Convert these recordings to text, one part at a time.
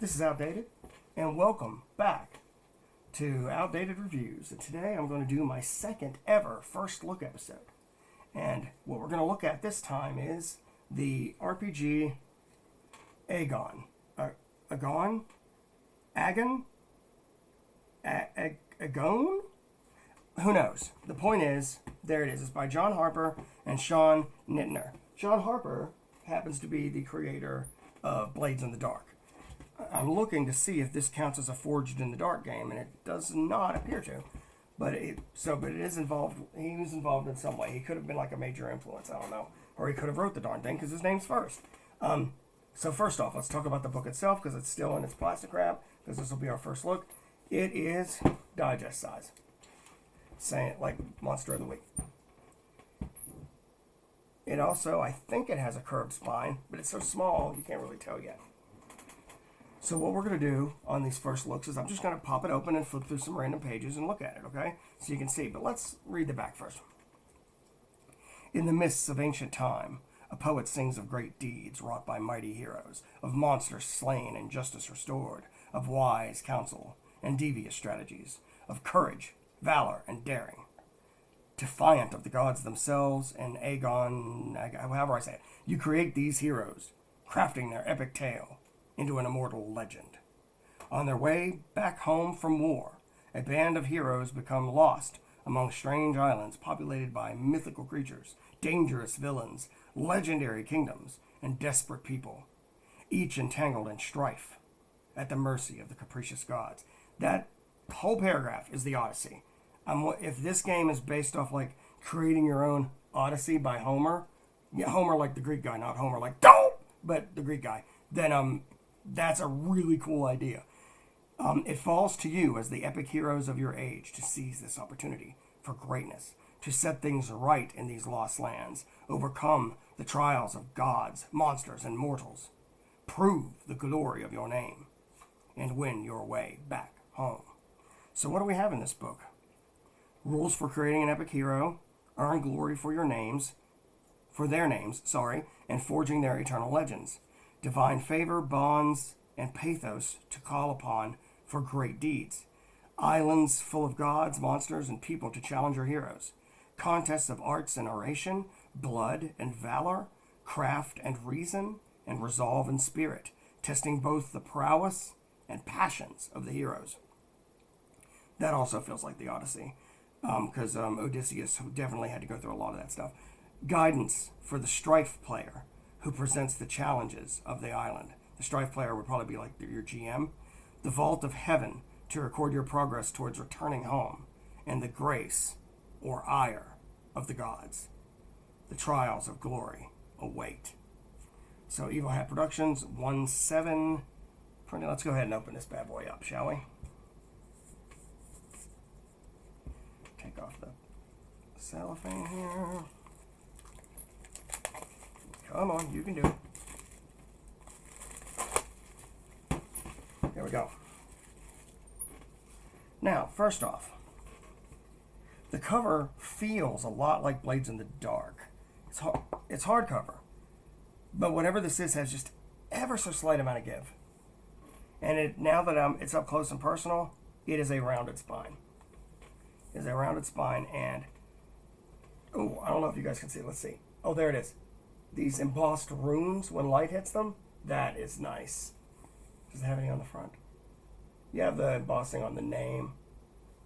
This is Outdated, and welcome back to Outdated Reviews. And today I'm going to do my second ever first look episode. And what we're going to look at this time is the RPG Agon. Agon? Agon? Agon? Who knows? The point is, there it is. It's by John Harper and Sean Nittner. John Harper happens to be the creator of Blades in the Dark. I'm looking to see if this counts as a Forged in the Dark game, and it does not appear to. But it is involved. He was involved in some way. He could have been like a major influence. I don't know, or he could have wrote the darn thing because his name's first. So first off, let's talk about the book itself because it's still in its plastic wrap. Because this will be our first look. It is digest size. Saying it like Monster of the Week. It also, I think it has a curved spine, but it's so small you can't really tell yet. So what we're going to do on these first looks is I'm just going to pop it open and flip through some random pages and look at it, okay? So you can see, but let's read the back first. In the mists of ancient time, a poet sings of great deeds wrought by mighty heroes, of monsters slain and justice restored, of wise counsel and devious strategies, of courage, valor, and daring. Defiant of the gods themselves and Agon, however I say it, you create these heroes, crafting their epic tale into an immortal legend. On their way back home from war, a band of heroes become lost among strange islands populated by mythical creatures, dangerous villains, legendary kingdoms, and desperate people, each entangled in strife at the mercy of the capricious gods. That whole paragraph is the Odyssey. If this game is based off like creating your own Odyssey by Homer, Homer like the Greek guy, not Homer like dope, but the Greek guy, then that's a really cool idea. It falls to you as the epic heroes of your age to seize this opportunity for greatness, to set things right in these lost lands, overcome the trials of gods, monsters, and mortals, prove the glory of your name, and win your way back home. So what do we have in this book? Rules for creating an epic hero, earn glory for their names, and forging their eternal legends. Divine favor, bonds, and pathos to call upon for great deeds. Islands full of gods, monsters, and people to challenge your heroes. Contests of arts and oration, blood and valor, craft and reason, and resolve and spirit, testing both the prowess and passions of the heroes. That also feels like the Odyssey, because Odysseus definitely had to go through a lot of that stuff. Guidance for the strife player, who presents the challenges of the island. The strife player would probably be like your GM. The vault of heaven to record your progress towards returning home, and the grace or ire of the gods. The trials of glory await. So Evil Hat Productions, 1/7. Let's go ahead and open this bad boy up, shall we? Take off the cellophane here. Come on, you can do it. There we go. Now, first off, the cover feels a lot like Blades in the Dark. It's hardcover, but whatever this is has just ever so slight amount of give. And now that it's up close and personal, it is a rounded spine. It is a rounded spine, and I don't know if you guys can see. Let's see. Oh, there it is. These embossed runes when light hits them, that is nice. Does it have any on the front? You have the embossing on the name.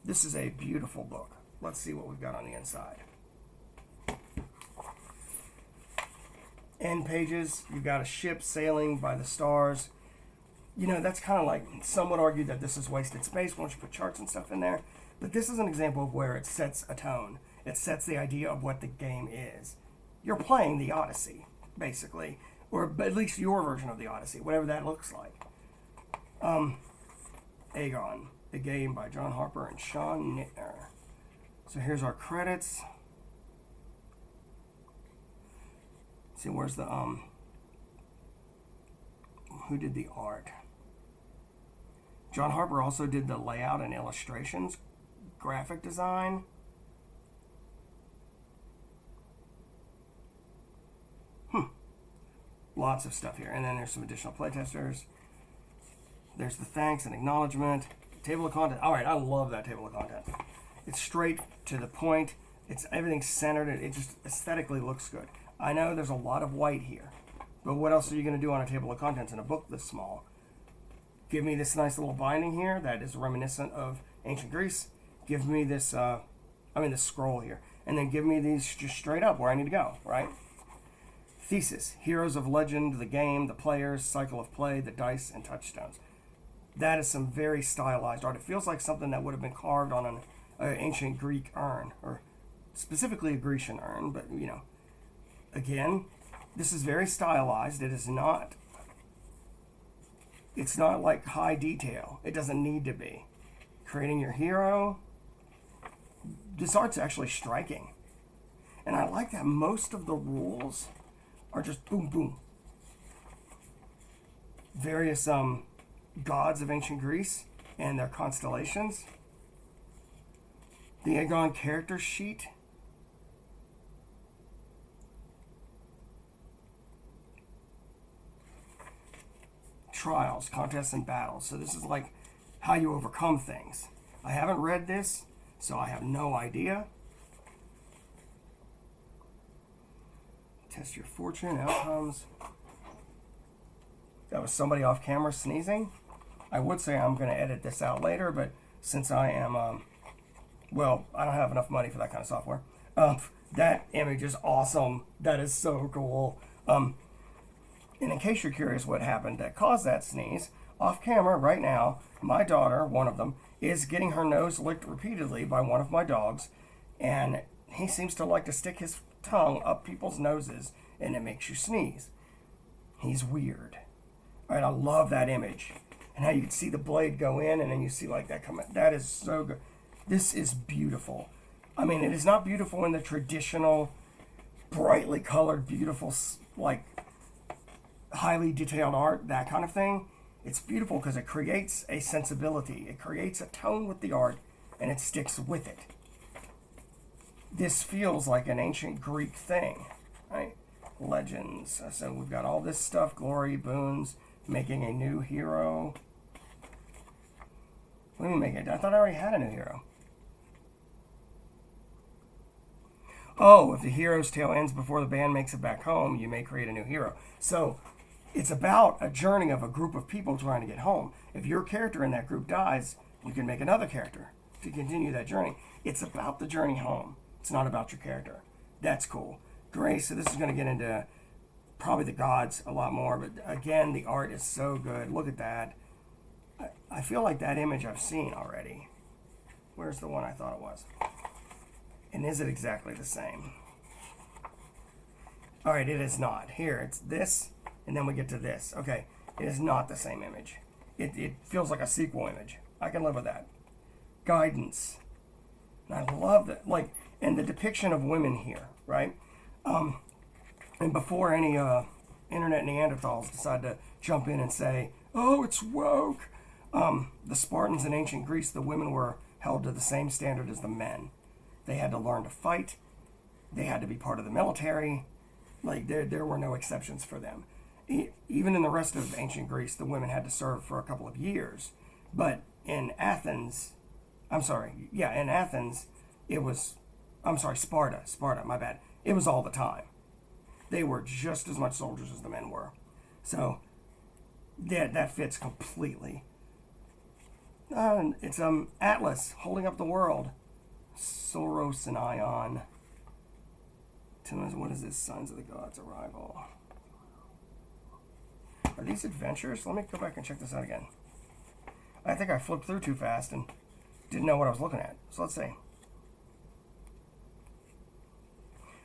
This is a beautiful book. Let's see what we've got on the inside. End pages, you've got a ship sailing by the stars. You know, that's kind of like, some would argue that this is wasted space once you put charts and stuff in there. But this is an example of where it sets a tone. It sets the idea of what the game is. You're playing the Odyssey, basically, or at least your version of the Odyssey, whatever that looks like. Agon, a game by John Harper and Sean Nittner. So here's our credits. See, where's the who did the art? John Harper also did the layout and illustrations, graphic design. Lots of stuff here. And then there's some additional playtesters. There's the thanks and acknowledgement. Table of content. All right, I love that table of content. It's straight to the point. It's everything's centered. It just aesthetically looks good. I know there's a lot of white here, but what else are you going to do on a table of contents in a book this small? Give me this nice little binding here that is reminiscent of ancient Greece. Give me this, this scroll here. And then give me these just straight up where I need to go, right? Thesis, heroes of legend, the game, the players, cycle of play, the dice, and touchstones. That is some very stylized art. It feels like something that would have been carved on an ancient Greek urn, or specifically a Grecian urn, but, again, this is very stylized. It's not like high detail. It doesn't need to be. Creating your hero. This art's actually striking. And I like that most of the rules are just boom, boom. Various gods of ancient Greece and their constellations. The Agon character sheet. Trials, contests, and battles. So this is like how you overcome things. I haven't read this, so I have no idea. Test your fortune, outcomes. That was somebody off camera sneezing. I would say I'm going to edit this out later, but since I am, I don't have enough money for that kind of software. That image is awesome. That is so cool. And in case you're curious what happened that caused that sneeze, off camera right now, my daughter, one of them, is getting her nose licked repeatedly by one of my dogs, and he seems to like to stick his tongue up people's noses, and it makes you sneeze. He's weird. All right, I love that image. And how you can see the blade go in, and then you see like that come in. That is so good. This is beautiful. I mean, it is not beautiful in the traditional, brightly colored, beautiful, like, highly detailed art, that kind of thing. It's beautiful because it creates a sensibility. It creates a tone with the art, and it sticks with it. This feels like an ancient Greek thing, right? Legends. So we've got all this stuff, glory, boons, making a new hero. What do you mean make it? I thought I already had a new hero. Oh, if the hero's tale ends before the band makes it back home, you may create a new hero. So it's about a journey of a group of people trying to get home. If your character in that group dies, you can make another character to continue that journey. It's about the journey home. It's not about your character. That's cool. Grace, so this is going to get into probably the gods a lot more, but again, the art is so good. Look at that. I feel like that image I've seen already. Where's the one I thought it was? And is it exactly the same? All right, it is not. Here, it's this, and then we get to this. Okay, it is not the same image. It feels like a sequel image. I can live with that. Guidance. And I love that. Like, and the depiction of women here, right? And before any internet Neanderthals decide to jump in and say, oh, it's woke. The Spartans in ancient Greece, the women were held to the same standard as the men. They had to learn to fight. They had to be part of the military. Like, there were no exceptions for them. Even in the rest of ancient Greece, the women had to serve for a couple of years. But in Athens, Sparta, my bad. It was all the time. They were just as much soldiers as the men were. So, that fits completely. It's Atlas holding up the world. Soros and Ion. What is this? Signs of the Gods' Arrival. Are these adventures? Let me go back and check this out again. I think I flipped through too fast and didn't know what I was looking at. So let's see.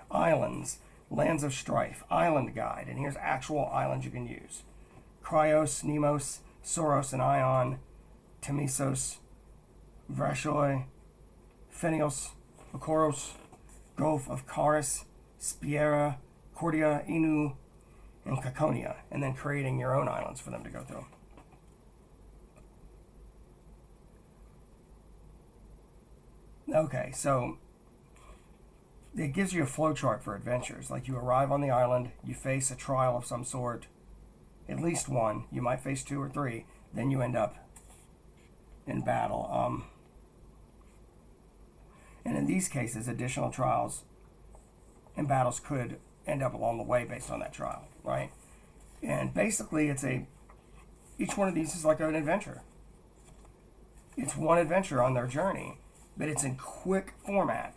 Islands. Lands of Strife. Island Guide. And here's actual islands you can use. Cryos, Nemos, Soros and Ion. Temisos. Vrashoi. Phenios. Okoros. Gulf of Charis. Spiera. Cordia. Inu. And Caconia. And then creating your own islands for them to go through. Okay, so it gives you a flowchart for adventures. Like, you arrive on the island, you face a trial of some sort, at least one, you might face 2 or 3, then you end up in battle. And in these cases, additional trials and battles could end up along the way based on that trial, right? And basically, each one of these is like an adventure. It's one adventure on their journey, but it's in quick format.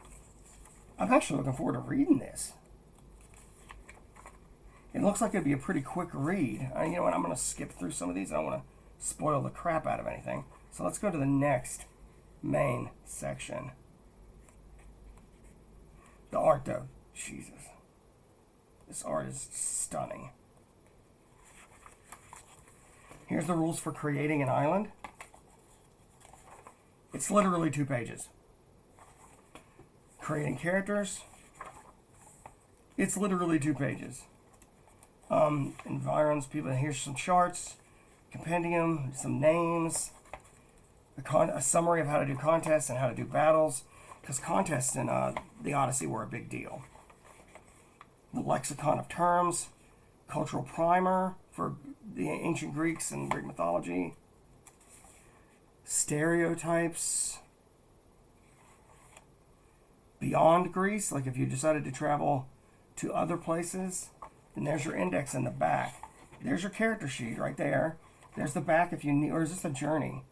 I'm actually looking forward to reading this. It looks like it'd be a pretty quick read. You know what? I'm going to skip through some of these. I don't want to spoil the crap out of anything. So let's go to the next main section. The art, though. Jesus. This art is stunning. Here's the rules for creating an island. It's literally 2 pages. Creating characters. It's literally 2 pages. Environs, people. Here's some charts. Compendium. Some names. A summary of how to do contests and how to do battles. Because contests in the Odyssey were a big deal. The lexicon of terms. Cultural primer for the ancient Greeks and Greek mythology. Stereotypes. Beyond Greece, like if you decided to travel to other places, then there's your index in the back. There's your character sheet right there. There's the back if you need, or is this the journey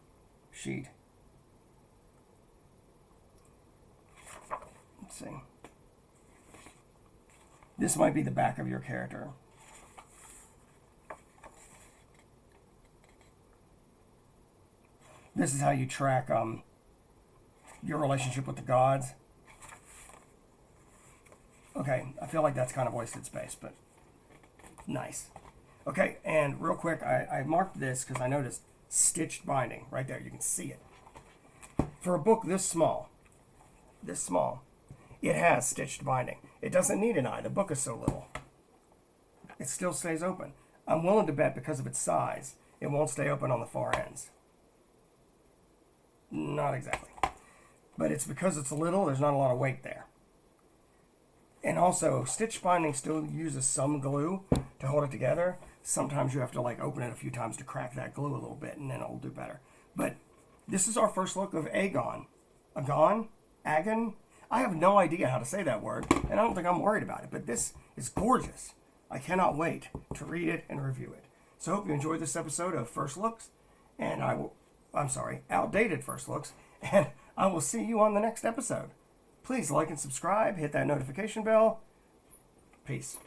sheet? Let's see. This might be the back of your character. This is how you track your relationship with the gods. Okay, I feel like that's kind of wasted space, but nice. Okay, and real quick, I marked this because I noticed stitched binding right there. You can see it. For a book this small, it has stitched binding. It doesn't need an eye. The book is so little. It still stays open. I'm willing to bet because of its size, it won't stay open on the far ends. Not exactly. But it's because it's little, there's not a lot of weight there. And also, stitch binding still uses some glue to hold it together. Sometimes you have to open it a few times to crack that glue a little bit, and then it'll do better. But this is our first look of Agon. Agon? Agon? I have no idea how to say that word, and I don't think I'm worried about it. But this is gorgeous. I cannot wait to read it and review it. So I hope you enjoyed this episode of First Looks, and outdated First Looks, and I will see you on the next episode. Please like and subscribe, hit that notification bell. Peace.